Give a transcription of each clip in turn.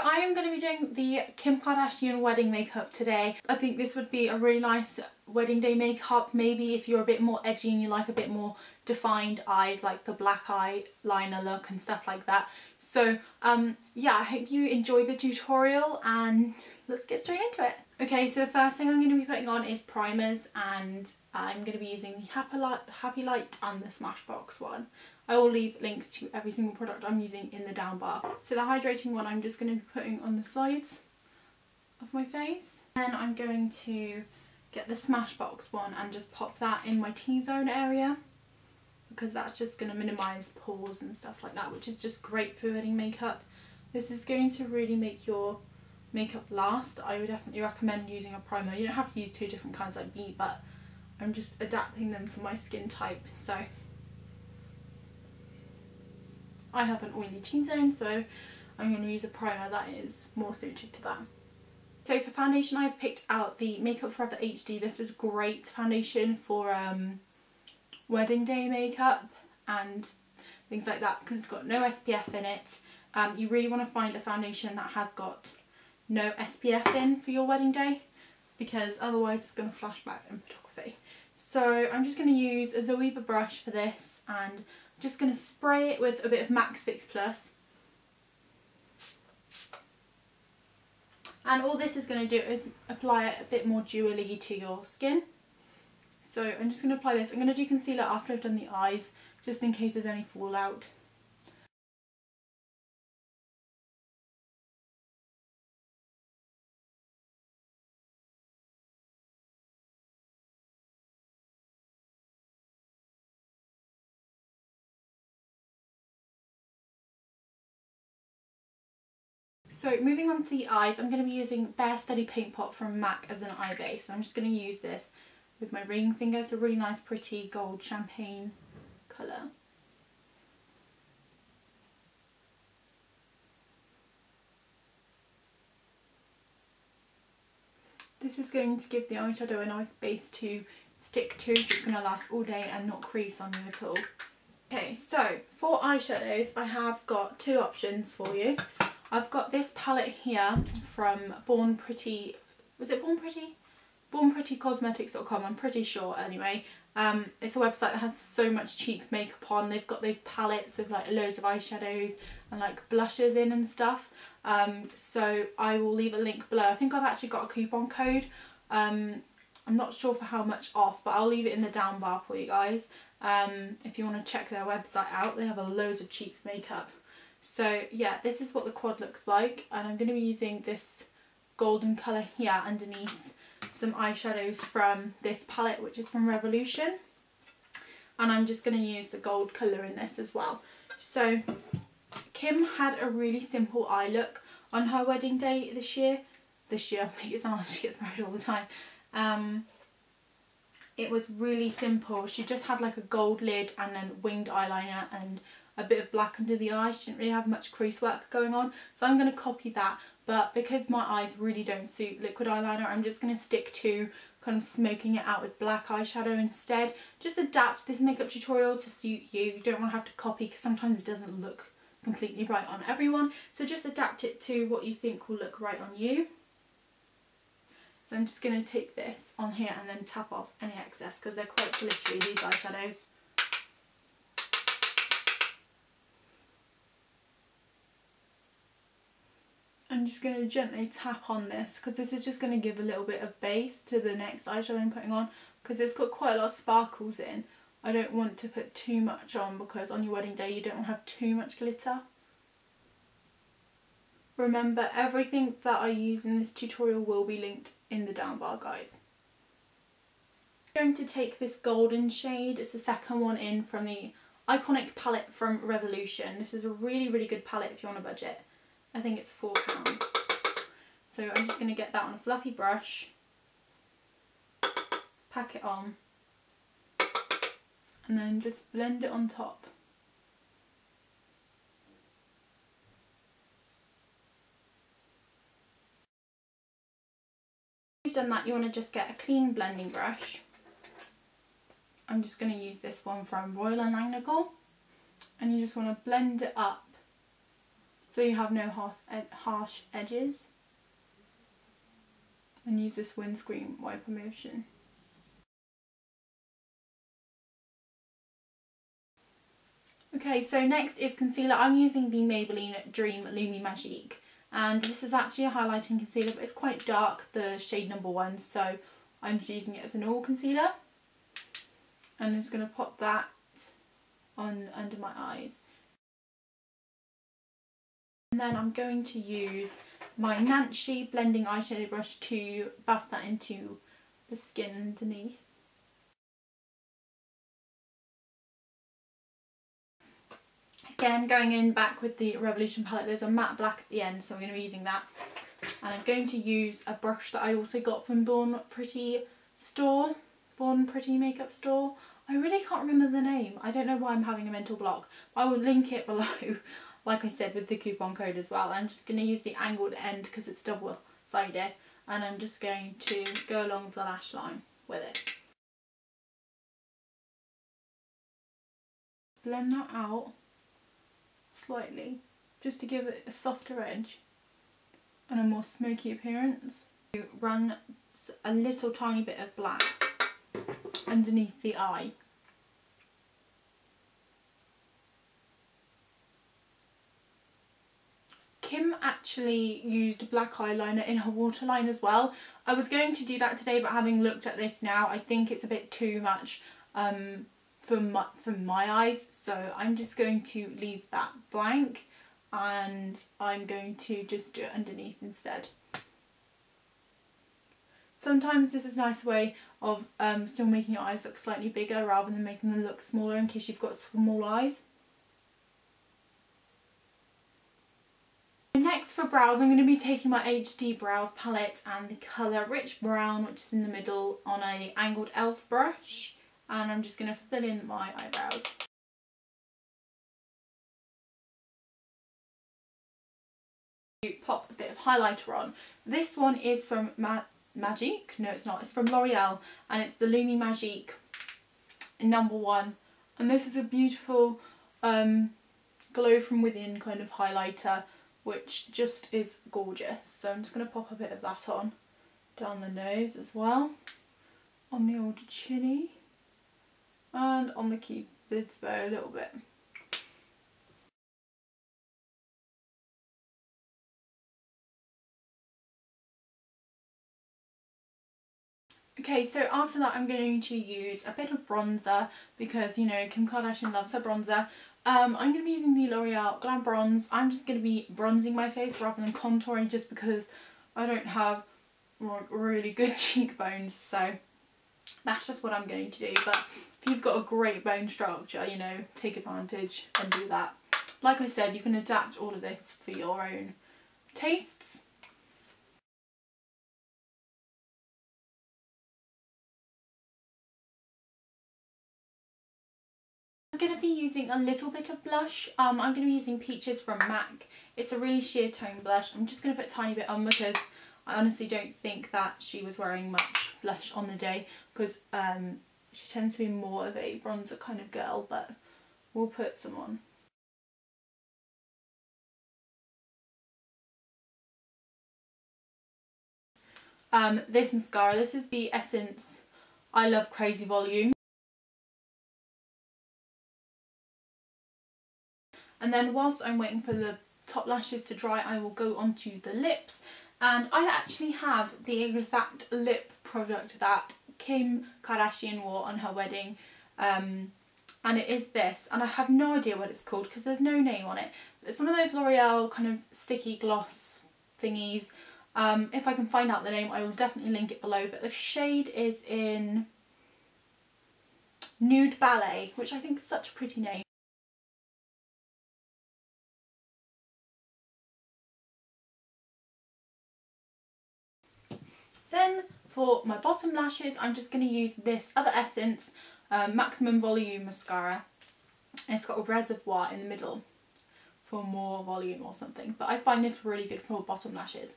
I am going to be doing the Kim Kardashian wedding makeup today. I think this would be a really nice wedding day makeup. Maybe if you're a bit more edgy and you like a bit more defined eyes, like the black eyeliner look and stuff like that. So yeah, I hope you enjoy the tutorial and let's get straight into it. Okay, so the first thing I'm going to be putting on is primers, and I'm going to be using the Happy Light and the Smashbox one. I will leave links to every single product I'm using in the down bar. So the hydrating one I'm just going to be putting on the sides of my face. Then I'm going to get the Smashbox one and just pop that in my T-zone area, because that's just going to minimise pores and stuff like that, which is just great for wedding makeup. This is going to really make your makeup last. I would definitely recommend using a primer. You don't have to use two different kinds like me, but I'm just adapting them for my skin type. So I have an oily T-zone, so I'm going to use a primer that is more suited to that. So for foundation, I've picked out the Makeup Forever HD. This is great foundation for wedding day makeup and things like that, because it's got no SPF in it. You really want to find a foundation that has got no SPF in for your wedding day, because otherwise it's going to flash back in photography. So I'm just going to use a Zoeva brush for this, and I'm just going to spray it with a bit of Max Fix Plus. And all this is going to do is apply it a bit more jewelly to your skin. So I'm just going to apply this. I'm going to do concealer after I've done the eyes, just in case there's any fallout. So moving on to the eyes, I'm going to be using Bare Steady Paint Pot from MAC as an eye base. I'm just going to use this with my ring finger. It's a really nice pretty gold champagne colour. This is going to give the eyeshadow a nice base to stick to, so it's going to last all day and not crease on you at all. Okay, so for eyeshadows I have got two options for you. I've got this palette here from Born Pretty, was it Born Pretty? BornPrettyCosmetics.com, I'm pretty sure anyway. It's a website that has so much cheap makeup on. They've got those palettes of like loads of eyeshadows and like blushes in and stuff. So I will leave a link below. I think I've actually got a coupon code. I'm not sure for how much off, but I'll leave it in the down bar for you guys. If you want to check their website out, they have a loads of cheap makeup. So yeah, this is what the quad looks like, and I'm going to be using this golden colour here underneath some eyeshadows from this palette, which is from Revolution, and I'm just going to use the gold colour in this as well. So Kim had a really simple eye look on her wedding day this year. I make it sound like she gets married all the time. It was really simple. She just had like a gold lid and then winged eyeliner and a bit of black under the eye. She didn't really have much crease work going on, so I'm going to copy that. But because my eyes really don't suit liquid eyeliner, I'm just going to stick to kind of smoking it out with black eyeshadow instead. Just adapt this makeup tutorial to suit you. You don't want to have to copy, because sometimes it doesn't look completely right on everyone. So just adapt it to what you think will look right on you. So I'm just going to take this on here and then tap off any excess, because they're quite glittery, these eyeshadows. I'm just going to gently tap on this, because this is just going to give a little bit of base to the next eyeshadow I'm putting on, because it's got quite a lot of sparkles in. I don't want to put too much on, because on your wedding day you don't want to have too much glitter. Remember, everything that I use in this tutorial will be linked in the down bar, guys. I'm going to take this golden shade. It's the second one in from the Iconic palette from Revolution. This is a really, really good palette if you're on a budget. I think it's £4. So I'm just going to get that on a fluffy brush, pack it on, and then just blend it on top. Once you've done that, you want to just get a clean blending brush. I'm just going to use this one from Royal and Langnikel, and you just want to blend it up so you have no harsh edges. And use this windscreen wiper motion. Okay, so next is concealer. I'm using the Maybelline Dream Lumi Magique, and this is actually a highlighting concealer, but it's quite dark, the shade number 1, so I'm just using it as a normal concealer. And I'm just going to pop that on under my eyes. And then I'm going to use my Nanshy blending eyeshadow brush to buff that into the skin underneath. Again, going in back with the Revolution palette, there's a matte black at the end, so I'm going to be using that. And I'm going to use a brush that I also got from Born Pretty Makeup Store. I really can't remember the name. I don't know why I'm having a mental block. I will link it below, like I said, with the coupon code as well. I'm just going to use the angled end because it's double-sided, and I'm just going to go along the lash line with it. Blend that out slightly, just to give it a softer edge and a more smoky appearance. Run a little tiny bit of black underneath the eye. Kim actually used black eyeliner in her waterline as well. I was going to do that today, but having looked at this now, I think it's a bit too much for my eyes, so I'm just going to leave that blank, and I'm going to just do it underneath instead. Sometimes this is a nice way of still making your eyes look slightly bigger rather than making them look smaller in case you've got small eyes. Next for brows, I'm going to be taking my HD Brows palette and the colour Rich Brown, which is in the middle, on a angled elf brush, and I'm just going to fill in my eyebrows. Pop a bit of highlighter on. This one is from Magique. No, it's not. It's from L'Oreal, and it's the Lumi Magique number 1. And this is a beautiful glow from within kind of highlighter, which just is gorgeous. So I'm just going to pop a bit of that on down the nose as well, on the old chinny, and on the cupid's bow a little bit. Okay, so after that I'm going to use a bit of bronzer because, you know, Kim Kardashian loves her bronzer. I'm going to be using the L'Oreal Glam Bronze. I'm just going to be bronzing my face rather than contouring, just because I don't have really good cheekbones, so that's just what I'm going to do. But if you've got a great bone structure, you know, take advantage and do that. Like I said, you can adapt all of this for your own tastes. I'm going to be using a little bit of blush. I'm going to be using Peaches from MAC. It's a really sheer tone blush. I'm just going to put a tiny bit on because I honestly don't think that she was wearing much blush on the day, because she tends to be more of a bronzer kind of girl, but we'll put some on. This mascara, this is the Essence I Love Crazy Volume. And then whilst I'm waiting for the top lashes to dry, I will go onto the lips. And I actually have the exact lip product that Kim Kardashian wore on her wedding. And it is this. And I have no idea what it's called because there's no name on it. It's one of those L'Oreal kind of sticky gloss thingies. If I can find out the name, I will definitely link it below. But the shade is in Nude Ballet, which I think is such a pretty name. Then for my bottom lashes, I'm just going to use this other Essence Maximum Volume Mascara. And it's got a reservoir in the middle for more volume or something. But I find this really good for bottom lashes.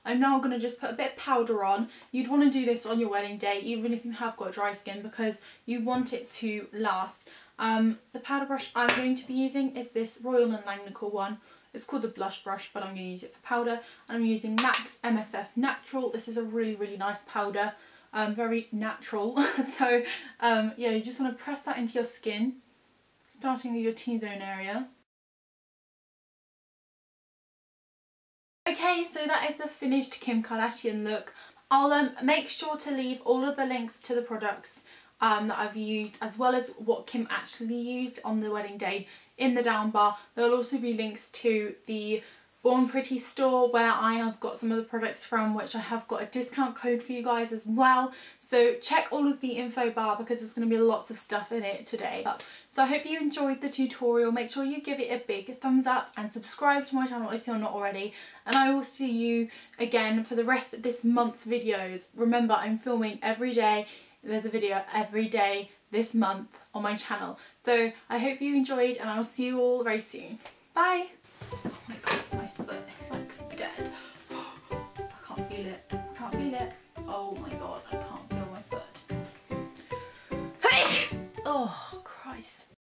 I'm now going to just put a bit of powder on. You'd want to do this on your wedding day, even if you have got dry skin, because you want it to last. The powder brush I'm going to be using is this Royal and Langnikel one. It's called the blush brush, but I'm going to use it for powder. And I'm using MAC's MSF Natural. This is a really, really nice powder. Very natural. So yeah, you just want to press that into your skin, starting with your T-zone area. Okay, so that is the finished Kim Kardashian look. I'll make sure to leave all of the links to the products that I've used, as well as what Kim actually used on the wedding day, in the down bar. There'll also be links to the Born Pretty store, where I have got some of the products from, which I have got a discount code for you guys as well. So check all of the info bar, because there's going to be lots of stuff in it today. So I hope you enjoyed the tutorial. Make sure you give it a big thumbs up and subscribe to my channel if you're not already. And I will see you again for the rest of this month's videos. Remember, I'm filming every day. There's a video every day this month on my channel. So I hope you enjoyed, and I'll see you all very soon. Bye!